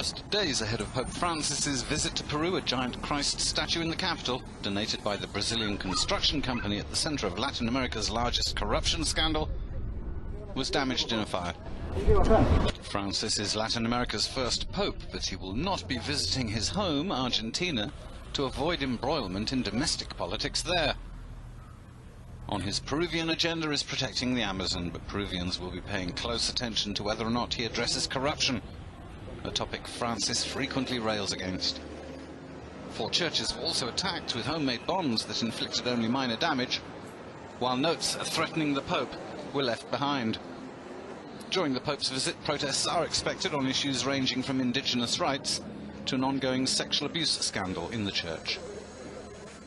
Just days ahead of Pope Francis's visit to Peru, a giant Christ statue in the capital, donated by the Brazilian construction company at the center of Latin America's largest corruption scandal, was damaged in a fire. Francis is Latin America's first pope, but he will not be visiting his home, Argentina, to avoid embroilment in domestic politics there. On his Peruvian agenda is protecting the Amazon, but Peruvians will be paying close attention to whether or not he addresses corruption, a topic Francis frequently rails against. 4 churches were also attacked with homemade bombs that inflicted only minor damage, while notes threatening the Pope were left behind. During the Pope's visit, protests are expected on issues ranging from indigenous rights to an ongoing sexual abuse scandal in the church.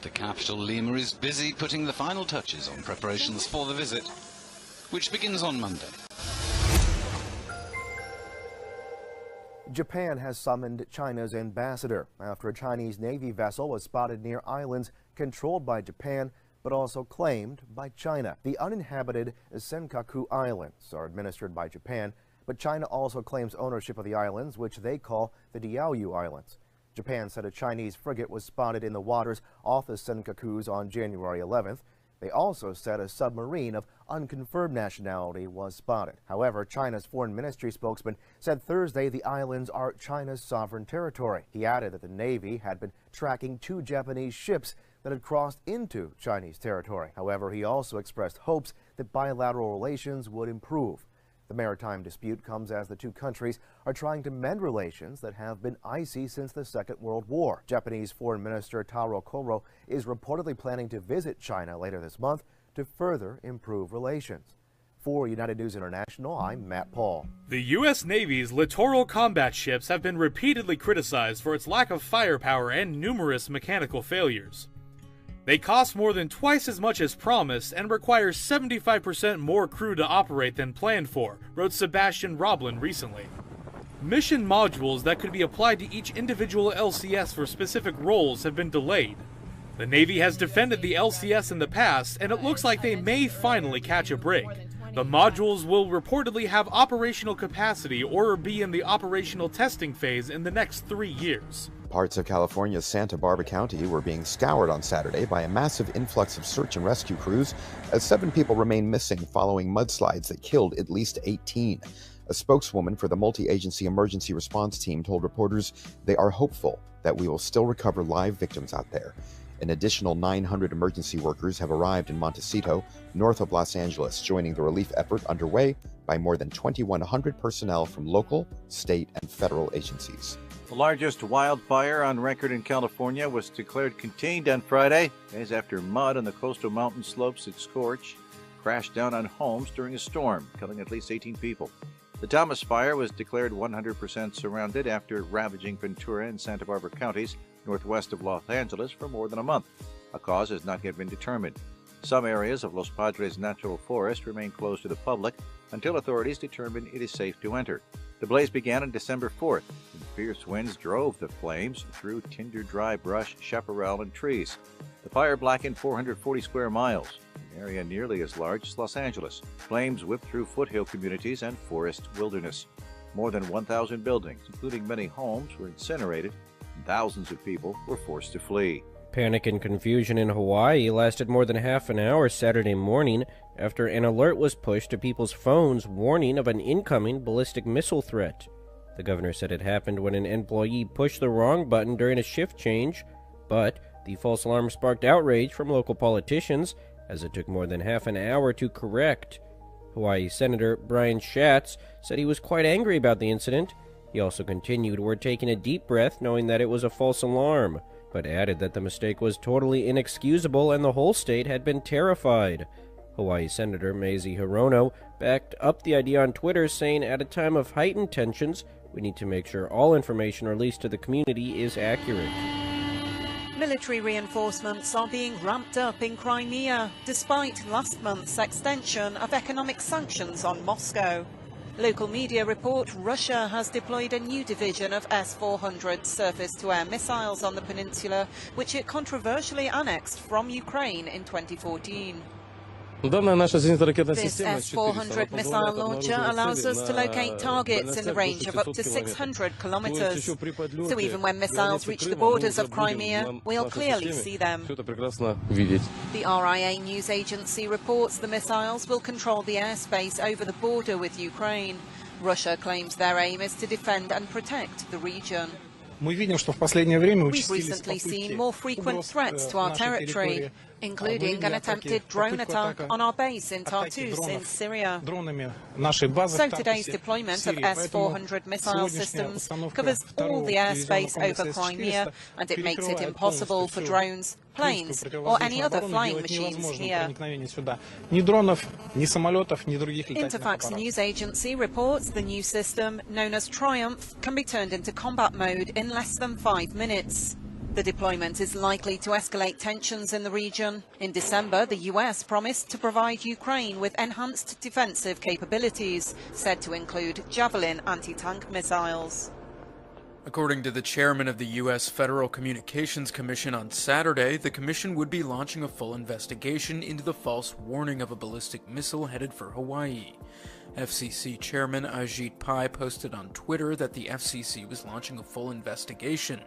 The capital, Lima, is busy putting the final touches on preparations for the visit, which begins on Monday. Japan has summoned China's ambassador after a Chinese Navy vessel was spotted near islands controlled by Japan but also claimed by China. The uninhabited Senkaku Islands are administered by Japan, but China also claims ownership of the islands, which they call the Diaoyu Islands. Japan said a Chinese frigate was spotted in the waters off the Senkakus on January 11th. They also said a submarine of unconfirmed nationality was spotted. However, China's foreign ministry spokesman said Thursday the islands are China's sovereign territory. He added that the Navy had been tracking 2 Japanese ships that had crossed into Chinese territory. However, he also expressed hopes that bilateral relations would improve. The maritime dispute comes as the 2 countries are trying to mend relations that have been icy since the Second World War. Japanese Foreign Minister Taro Kono is reportedly planning to visit China later this month to further improve relations. For United News International, I'm Matt Paul. The U.S. Navy's littoral combat ships have been repeatedly criticized for its lack of firepower and numerous mechanical failures. They cost more than twice as much as promised and require 75% more crew to operate than planned for, wrote Sebastian Roblin recently. Mission modules that could be applied to each individual LCS for specific roles have been delayed. The Navy has defended the LCS in the past, and it looks like they may finally catch a break. The modules will reportedly have operational capacity or be in the operational testing phase in the next 3 years. Parts of California's Santa Barbara County were being scoured on Saturday by a massive influx of search and rescue crews as 7 people remain missing following mudslides that killed at least 18. A spokeswoman for the multi-agency emergency response team told reporters they are hopeful that we will still recover live victims out there. An additional 900 emergency workers have arrived in Montecito, north of Los Angeles, joining the relief effort underway by more than 2,100 personnel from local, state, and federal agencies. The largest wildfire on record in California was declared contained on Friday, days after mud on the coastal mountain slopes at Scorch crashed down on homes during a storm, killing at least 18 people. The Thomas Fire was declared 100% surrounded after ravaging Ventura and Santa Barbara counties northwest of Los Angeles for more than a month. A cause has not yet been determined. Some areas of Los Padres Natural Forest remain closed to the public until authorities determine it is safe to enter. The blaze began on December 4th, when fierce winds drove the flames through tinder-dry brush, chaparral, and trees. The fire blackened 440 square miles, an area nearly as large as Los Angeles. Flames whipped through foothill communities and forest wilderness. More than 1,000 buildings, including many homes, were incinerated, and thousands of people were forced to flee. Panic and confusion in Hawaii lasted more than half an hour Saturday morning after an alert was pushed to people's phones warning of an incoming ballistic missile threat. The governor said it happened when an employee pushed the wrong button during a shift change, but the false alarm sparked outrage from local politicians as it took more than half an hour to correct. Hawaii Senator Brian Schatz said he was quite angry about the incident. He also continued, "We're taking a deep breath knowing that it was a false alarm," but added that the mistake was totally inexcusable and the whole state had been terrified. Hawaii Senator Mazie Hirono backed up the idea on Twitter, saying, "At a time of heightened tensions, we need to make sure all information released to the community is accurate." Military reinforcements are being ramped up in Crimea, despite last month's extension of economic sanctions on Moscow. Local media report Russia has deployed a new division of S-400 surface-to-air missiles on the peninsula, which it controversially annexed from Ukraine in 2014. This S-400 missile launcher allows us to locate targets in the range of up to 600 kilometers. So even when missiles reach the borders of Crimea, we'll clearly see them. The RIA news agency reports the missiles will control the airspace over the border with Ukraine. Russia claims their aim is to defend and protect the region. We've recently seen more frequent threats to our territory, including an attempted drone attack on our base in Tartus in Syria. So today's deployment of S-400 missile systems covers all the airspace over Crimea, and it makes it impossible for drones, planes or any other flying machines here. Interfax news agency reports the new system, known as Triumph, can be turned into combat mode in less than 5 minutes. The deployment is likely to escalate tensions in the region. In December, the US promised to provide Ukraine with enhanced defensive capabilities, said to include Javelin anti-tank missiles. According to the chairman of the U.S. Federal Communications Commission on Saturday, the commission would be launching a full investigation into the false warning of a ballistic missile headed for Hawaii. FCC Chairman Ajit Pai posted on Twitter that the FCC was launching a full investigation,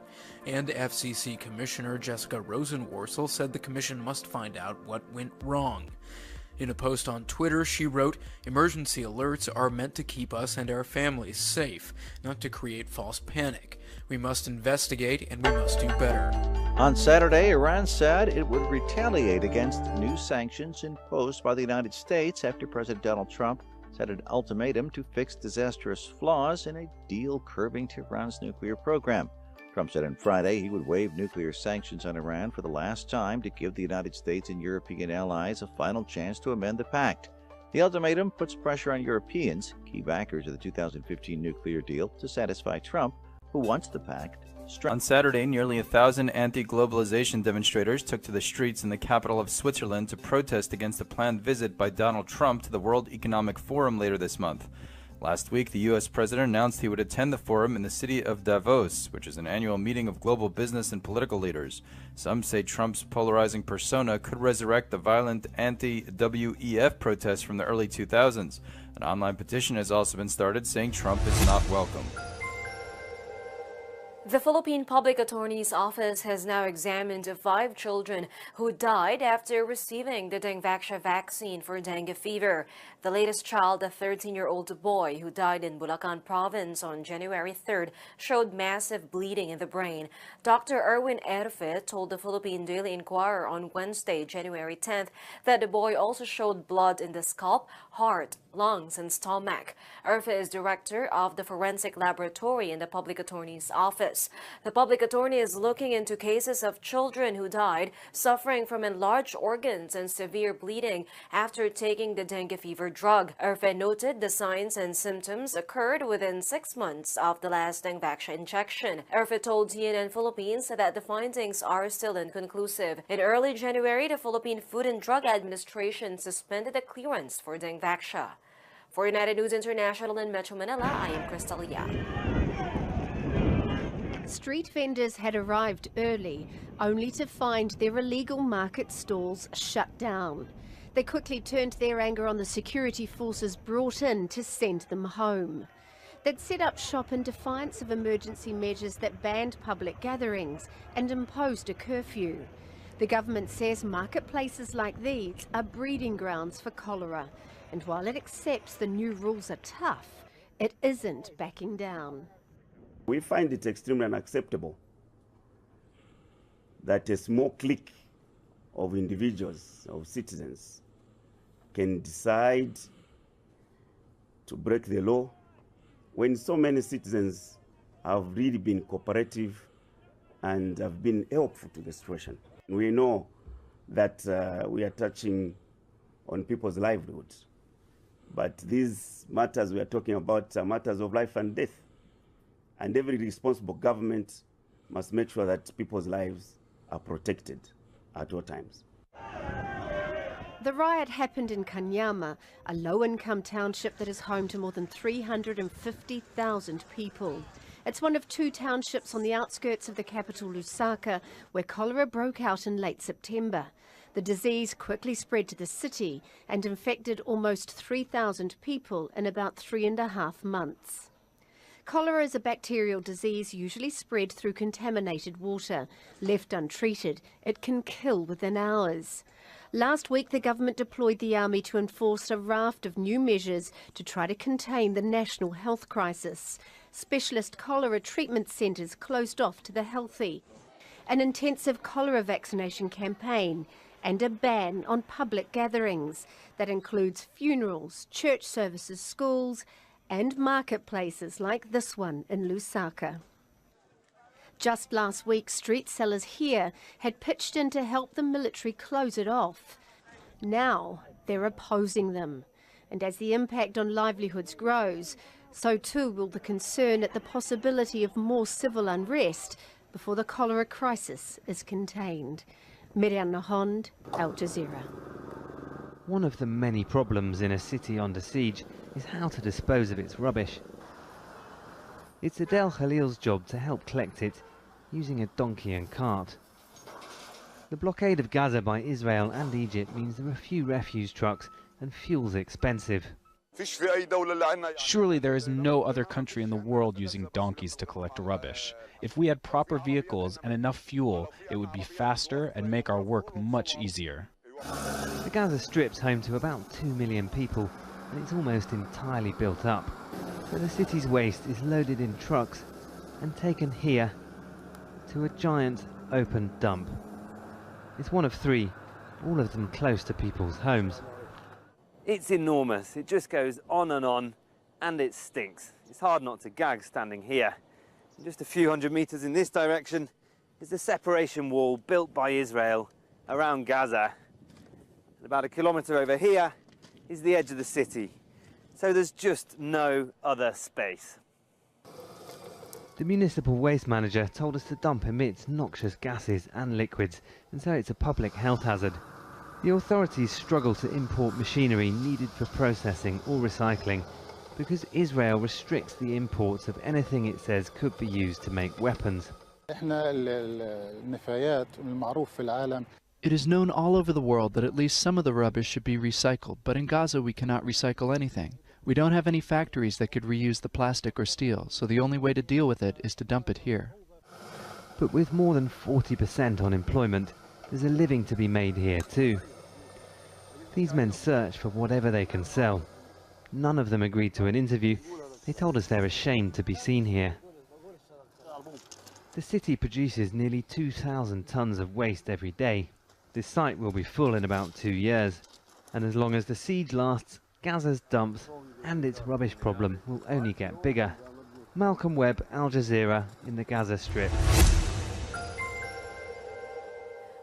and FCC Commissioner Jessica Rosenworcel said the commission must find out what went wrong. In a post on Twitter, she wrote, "Emergency alerts are meant to keep us and our families safe, not to create false panic. We must investigate and we must do better." On Saturday, Iran said it would retaliate against new sanctions imposed by the United States after President Donald Trump set an ultimatum to fix disastrous flaws in a deal curbing Tehran's nuclear program. Trump said on Friday he would waive nuclear sanctions on Iran for the last time to give the United States and European allies a final chance to amend the pact. The ultimatum puts pressure on Europeans, key backers of the 2015 nuclear deal, to satisfy Trump, who wants the pact. On Saturday, nearly 1,000 anti-globalization demonstrators took to the streets in the capital of Switzerland to protest against a planned visit by Donald Trump to the World Economic Forum later this month. Last week, the U.S. president announced he would attend the forum in the city of Davos, which is an annual meeting of global business and political leaders. Some say Trump's polarizing persona could resurrect the violent anti-WEF protests from the early 2000s. An online petition has also been started saying Trump is not welcome. The Philippine Public Attorney's Office has now examined 5 children who died after receiving the Dengvaxia vaccine for dengue fever. The latest child, a 13-year-old boy who died in Bulacan province on January 3rd, showed massive bleeding in the brain. Dr. Erwin Erfe told the Philippine Daily Inquirer on Wednesday, January 10th, that the boy also showed blood in the scalp, heart, lungs, and stomach. Erfe is director of the Forensic Laboratory in the Public Attorney's Office. The Public Attorney is looking into cases of children who died suffering from enlarged organs and severe bleeding after taking the dengue fever drug. Erfe noted the signs and symptoms occurred within 6 months of the last Dengvaxia injection. Erfe told CNN Philippines that the findings are still inconclusive. In early January, the Philippine Food and Drug Administration suspended the clearance for Dengvaxia. For United News International in Metro Manila, I am Crystalia. Street vendors had arrived early, only to find their illegal market stalls shut down. They quickly turned their anger on the security forces brought in to send them home. They'd set up shop in defiance of emergency measures that banned public gatherings and imposed a curfew. The government says marketplaces like these are breeding grounds for cholera, and while it accepts the new rules are tough, it isn't backing down. We find it extremely unacceptable that a small clique of individuals, of citizens, can decide to break the law when so many citizens have really been cooperative and have been helpful to the situation. We know that we are touching on people's livelihoods, but these matters we are talking about are matters of life and death. And every responsible government must make sure that people's lives are protected at all times. The riot happened in Kanyama, a low-income township that is home to more than 350,000 people. It's one of 2 townships on the outskirts of the capital Lusaka, where cholera broke out in late September. The disease quickly spread to the city and infected almost 3,000 people in about 3.5 months. Cholera is a bacterial disease usually spread through contaminated water. Left untreated, it can kill within hours. Last week, the government deployed the army to enforce a raft of new measures to try to contain the national health crisis. Specialist cholera treatment centres closed off to the healthy. An intensive cholera vaccination campaign and a ban on public gatherings that includes funerals, church services, schools and marketplaces like this one in Lusaka. Just last week, street sellers here had pitched in to help the military close it off. Now they're opposing them. And as the impact on livelihoods grows, so too will the concern at the possibility of more civil unrest before the cholera crisis is contained. Miriam Nahond, Al Jazeera. One of the many problems in a city under siege is how to dispose of its rubbish. It's Adel Khalil's job to help collect it using a donkey and cart. The blockade of Gaza by Israel and Egypt means there are few refuse trucks and fuel's expensive. Surely there is no other country in the world using donkeys to collect rubbish. If we had proper vehicles and enough fuel, it would be faster and make our work much easier. The Gaza Strip's home to about 2 million people, and it's almost entirely built up. So the city's waste is loaded in trucks and taken here to a giant open dump. It's one of 3, all of them close to people's homes. It's enormous. It just goes on, and it stinks. It's hard not to gag standing here. And just a few hundred meters in this direction is the separation wall built by Israel around Gaza. And about a kilometre over here is the edge of the city. So there's just no other space. The municipal waste manager told us the dump emits noxious gases and liquids, and so it's a public health hazard. The authorities struggle to import machinery needed for processing or recycling because Israel restricts the imports of anything it says could be used to make weapons. It is known all over the world that at least some of the rubbish should be recycled, but in Gaza we cannot recycle anything. We don't have any factories that could reuse the plastic or steel, so the only way to deal with it is to dump it here. But with more than 40% unemployment, there's a living to be made here too. These men search for whatever they can sell. None of them agreed to an interview. They told us they're ashamed to be seen here. The city produces nearly 2,000 tons of waste every day. This site will be full in about 2 years. And as long as the siege lasts, Gaza's dumps and its rubbish problem will only get bigger. Malcolm Webb, Al Jazeera, in the Gaza Strip.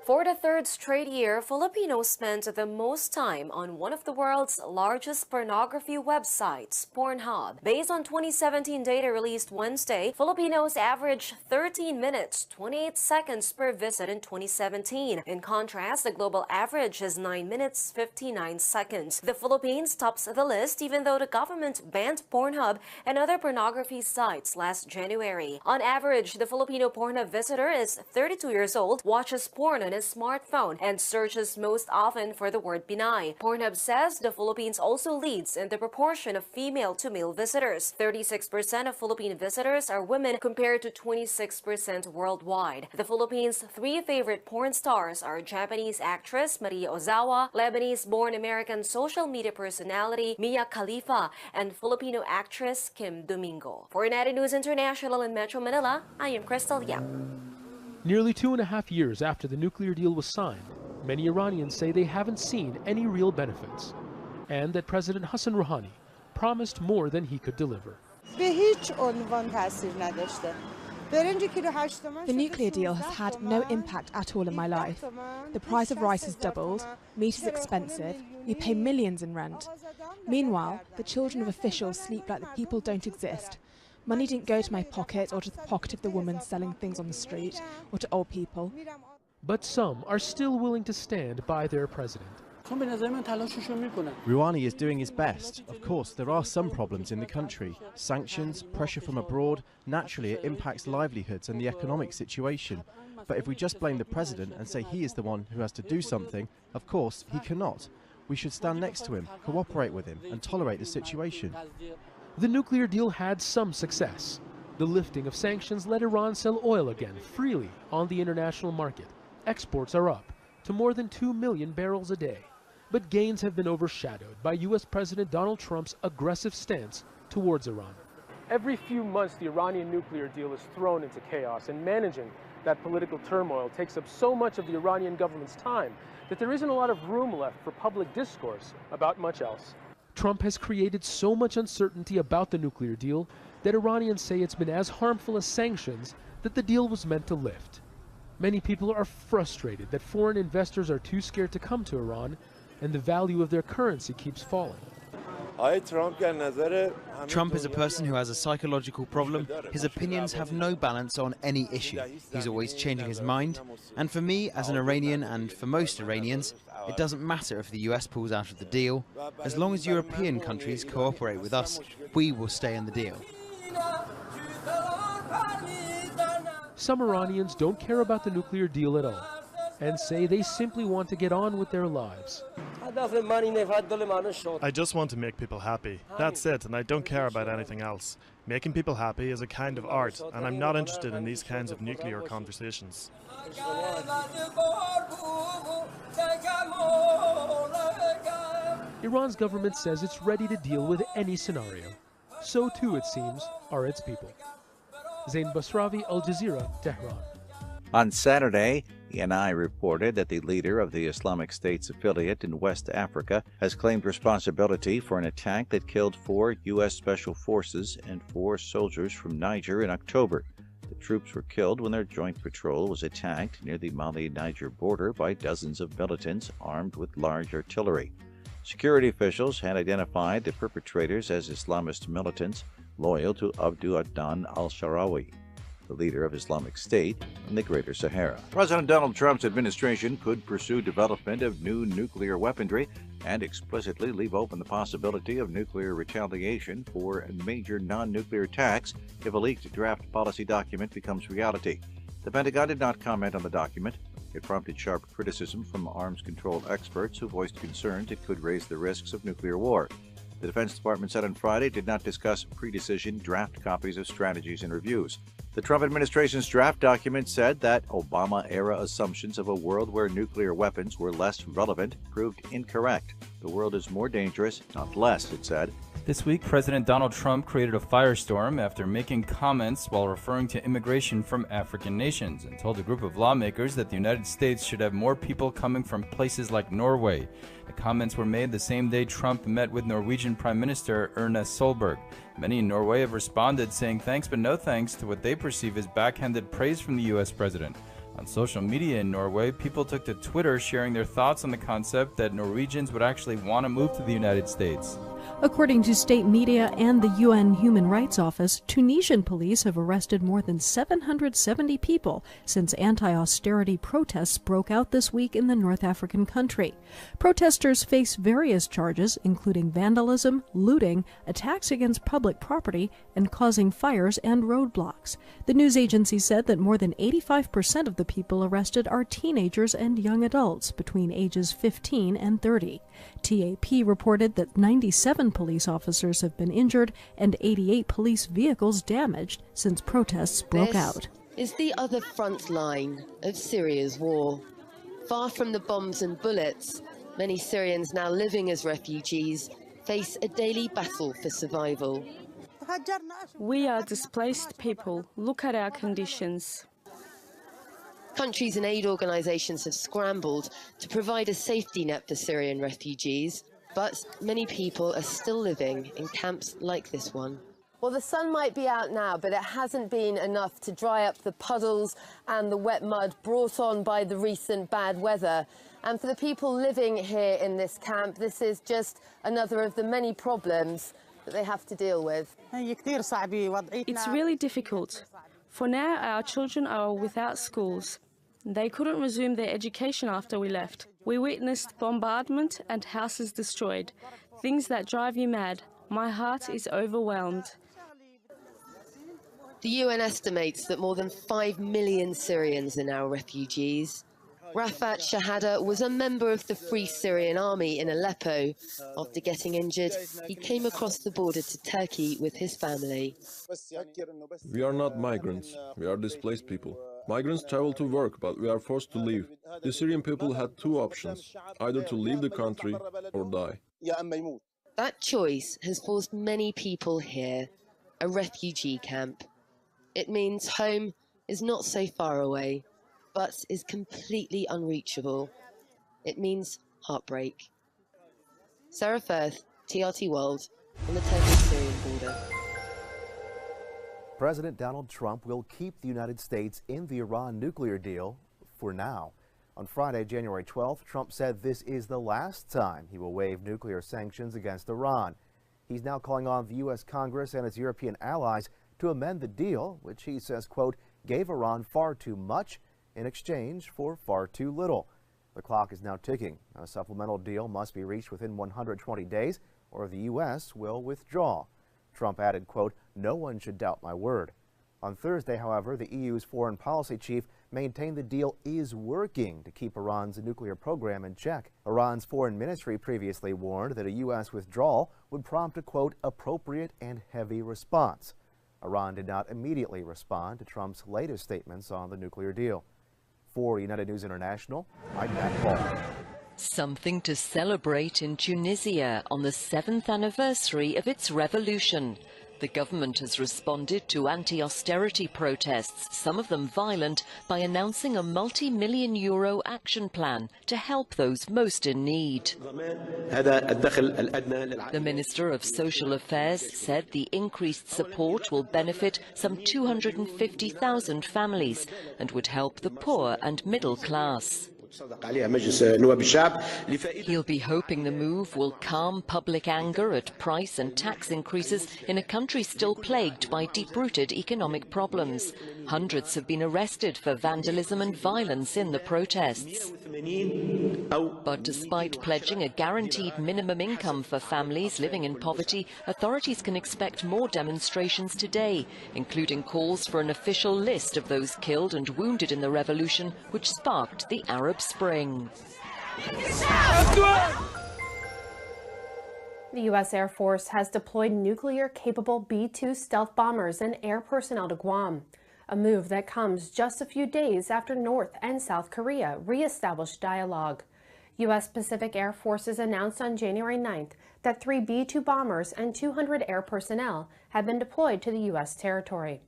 For the third straight year, Filipinos spent the most time on one of the world's largest pornography websites, Pornhub. Based on 2017 data released Wednesday, Filipinos averaged 13 minutes, 28 seconds per visit in 2017. In contrast, the global average is 9 minutes, 59 seconds. The Philippines tops the list even though the government banned Pornhub and other pornography sites last January. On average, the Filipino Pornhub visitor is 32 years old, watches porn on his smartphone, and searches most often for the word Pinay. Pornhub says the Philippines also leads in the proportion of female to male visitors. 36% of Philippine visitors are women compared to 26% worldwide. The Philippines' 3 favorite porn stars are Japanese actress Maria Ozawa, Lebanese-born American social media personality Mia Khalifa, and Filipino actress Kim Domingo. For United News International in Metro Manila, I am Crystal Yap. Nearly 2.5 years after the nuclear deal was signed, many Iranians say they haven't seen any real benefits, and that President Hassan Rouhani promised more than he could deliver. The nuclear deal has had no impact at all in my life. The price of rice has doubled, meat is expensive, we pay millions in rent. Meanwhile, the children of officials sleep like the people don't exist. Money didn't go to my pocket or to the pocket of the woman selling things on the street or to old people. But some are still willing to stand by their president. Rouhani is doing his best. Of course, there are some problems in the country. Sanctions, pressure from abroad, naturally it impacts livelihoods and the economic situation. But if we just blame the president and say he is the one who has to do something, of course, he cannot. We should stand next to him, cooperate with him, and tolerate the situation. The nuclear deal had some success. The lifting of sanctions let Iran sell oil again freely on the international market. Exports are up to more than 2 million barrels a day. But gains have been overshadowed by U.S. President Donald Trump's aggressive stance towards Iran. Every few months, the Iranian nuclear deal is thrown into chaos, and managing that political turmoil takes up so much of the Iranian government's time that there isn't a lot of room left for public discourse about much else. Trump has created so much uncertainty about the nuclear deal that Iranians say it's been as harmful as sanctions that the deal was meant to lift. Many people are frustrated that foreign investors are too scared to come to Iran, and the value of their currency keeps falling. Trump is a person who has a psychological problem. His opinions have no balance on any issue. He's always changing his mind. And for me, as an Iranian, and for most Iranians, it doesn't matter if the US pulls out of the deal. As long as European countries cooperate with us, we will stay in the deal. Some Iranians don't care about the nuclear deal at all and say they simply want to get on with their lives. I just want to make people happy. That's it, and I don't care about anything else. Making people happy is a kind of art, and I'm not interested in these kinds of nuclear conversations. Iran's government says it's ready to deal with any scenario. So too, it seems, are its people. Zain Basravi, Al Jazeera, Tehran. On Saturday, ENI reported that the leader of the Islamic State's affiliate in West Africa has claimed responsibility for an attack that killed 4 U.S. Special Forces and 4 soldiers from Niger in October. The troops were killed when their joint patrol was attacked near the Mali-Niger border by dozens of militants armed with large artillery. Security officials had identified the perpetrators as Islamist militants loyal to Abu Adnan al-Sharawi, the leader of Islamic State in the Greater Sahara. President Donald Trump's administration could pursue development of new nuclear weaponry and explicitly leave open the possibility of nuclear retaliation for major non-nuclear attacks if a leaked draft policy document becomes reality. The Pentagon did not comment on the document. It prompted sharp criticism from arms control experts who voiced concerns it could raise the risks of nuclear war. The Defense Department said on Friday it did not discuss pre-decision draft copies of strategies and reviews. The Trump administration's draft document said that Obama-era assumptions of a world where nuclear weapons were less relevant proved incorrect. The world is more dangerous, not less, it said. This week, President Donald Trump created a firestorm after making comments while referring to immigration from African nations and told a group of lawmakers that the United States should have more people coming from places like Norway. The comments were made the same day Trump met with Norwegian Prime Minister Erna Solberg. Many in Norway have responded saying thanks but no thanks to what they perceive as backhanded praise from the U.S. president. On social media in Norway, people took to Twitter sharing their thoughts on the concept that Norwegians would actually want to move to the United States. According to state media and the UN Human Rights Office, Tunisian police have arrested more than 770 people since anti-austerity protests broke out this week in the North African country. Protesters face various charges, including vandalism, looting, attacks against public property, and causing fires and roadblocks. The news agency said that more than 85% of the people arrested are teenagers and young adults between ages 15 and 30. TAP reported that 97 police officers have been injured and 88 police vehicles damaged since protests broke out. This is the other front line of Syria's war. Far from the bombs and bullets, many Syrians now living as refugees face a daily battle for survival. We are displaced people. Look at our conditions. Countries and aid organisations have scrambled to provide a safety net for Syrian refugees, but many people are still living in camps like this one. Well, the sun might be out now, but it hasn't been enough to dry up the puddles and the wet mud brought on by the recent bad weather. And for the people living here in this camp, this is just another of the many problems that they have to deal with. It's really difficult. For now, our children are without schools. They couldn't resume their education after we left. We witnessed bombardment and houses destroyed, things that drive you mad. My heart is overwhelmed. The UN estimates that more than 5 million Syrians are now refugees. Rafat Shahada was a member of the Free Syrian Army in Aleppo. After getting injured, he came across the border to Turkey with his family. We are not migrants, we are displaced people. Migrants travel to work, but we are forced to leave. The Syrian people had two options, either to leave the country or die. That choice has forced many people here, a refugee camp. It means home is not so far away, but is completely unreachable. It means heartbreak. Sarah Firth, TRT World, on the Turkish-Syrian border. President Donald Trump will keep the United States in the Iran nuclear deal for now. On Friday, January 12th, Trump said this is the last time he will waive nuclear sanctions against Iran. He's now calling on the U.S. Congress and its European allies to amend the deal, which he says, quote, gave Iran far too much in exchange for far too little. The clock is now ticking. A supplemental deal must be reached within 120 days or the U.S. will withdraw. Trump added, quote, no one should doubt my word. On Thursday, however, the EU's foreign policy chief maintained the deal is working to keep Iran's nuclear program in check. Iran's foreign ministry previously warned that a U.S. withdrawal would prompt a, quote, appropriate and heavy response. Iran did not immediately respond to Trump's latest statements on the nuclear deal. For United News International, I'm Matt Paul. Something to celebrate in Tunisia on the 7th anniversary of its revolution. The government has responded to anti-austerity protests, some of them violent, by announcing a multi-million euro action plan to help those most in need. The Minister of Social Affairs said the increased support will benefit some 250,000 families and would help the poor and middle class. He'll be hoping the move will calm public anger at price and tax increases in a country still plagued by deep-rooted economic problems. Hundreds have been arrested for vandalism and violence in the protests. But despite pledging a guaranteed minimum income for families living in poverty, authorities can expect more demonstrations today, including calls for an official list of those killed and wounded in the revolution, which sparked the Arab Spring. The U.S. Air Force has deployed nuclear-capable B-2 stealth bombers and air personnel to Guam, a move that comes just a few days after North and South Korea re-established dialogue. U.S. Pacific Air Forces announced on January 9th that 3 B-2 bombers and 200 air personnel have been deployed to the U.S. territory.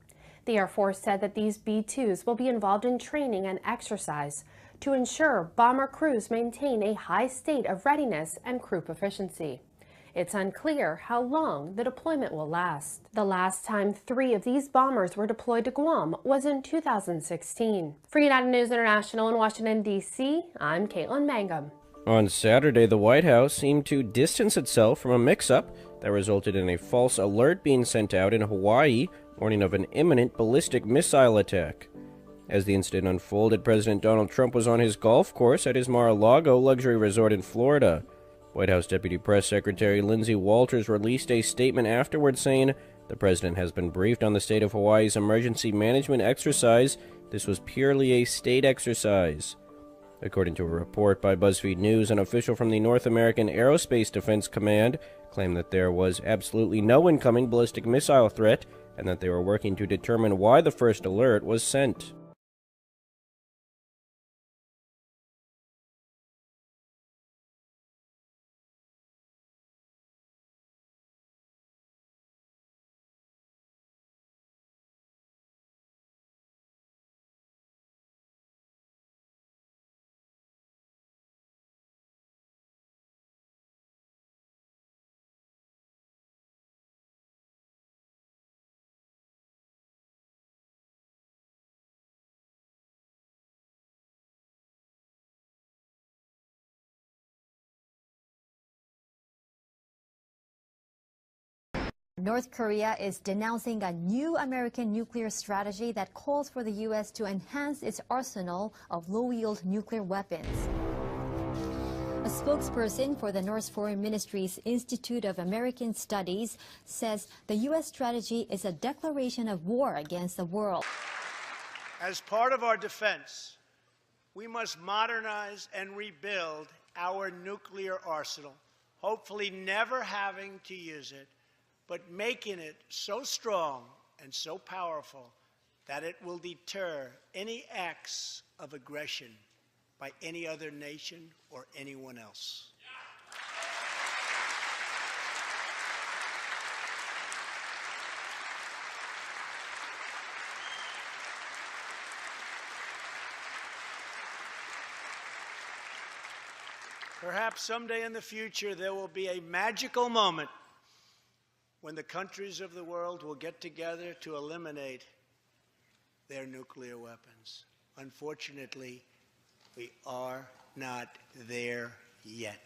The Air Force said that these B-2s will be involved in training and exercise to ensure bomber crews maintain a high state of readiness and crew proficiency. It's unclear how long the deployment will last. The last time 3 of these bombers were deployed to Guam was in 2016. For United News International in Washington, D.C., I'm Caitlin Mangum. On Saturday, the White House seemed to distance itself from a mix-up that resulted in a false alert being sent out in Hawaii, warning of an imminent ballistic missile attack. As the incident unfolded, President Donald Trump was on his golf course at his Mar-a-Lago luxury resort in Florida. White House Deputy Press Secretary Lindsay Walters released a statement afterward saying, the president has been briefed on the state of Hawaii's emergency management exercise. This was purely a state exercise. According to a report by BuzzFeed News, an official from the North American Aerospace Defense Command claimed that there was absolutely no incoming ballistic missile threat and that they were working to determine why the first alert was sent. North Korea is denouncing a new American nuclear strategy that calls for the U.S. to enhance its arsenal of low-yield nuclear weapons. A spokesperson for the North Foreign Ministry's Institute of American Studies says the U.S. strategy is a declaration of war against the world. As part of our defense, we must modernize and rebuild our nuclear arsenal, hopefully never having to use it, but making it so strong and so powerful that it will deter any acts of aggression by any other nation or anyone else. Perhaps someday in the future there will be a magical moment when the countries of the world will get together to eliminate their nuclear weapons. Unfortunately, we are not there yet.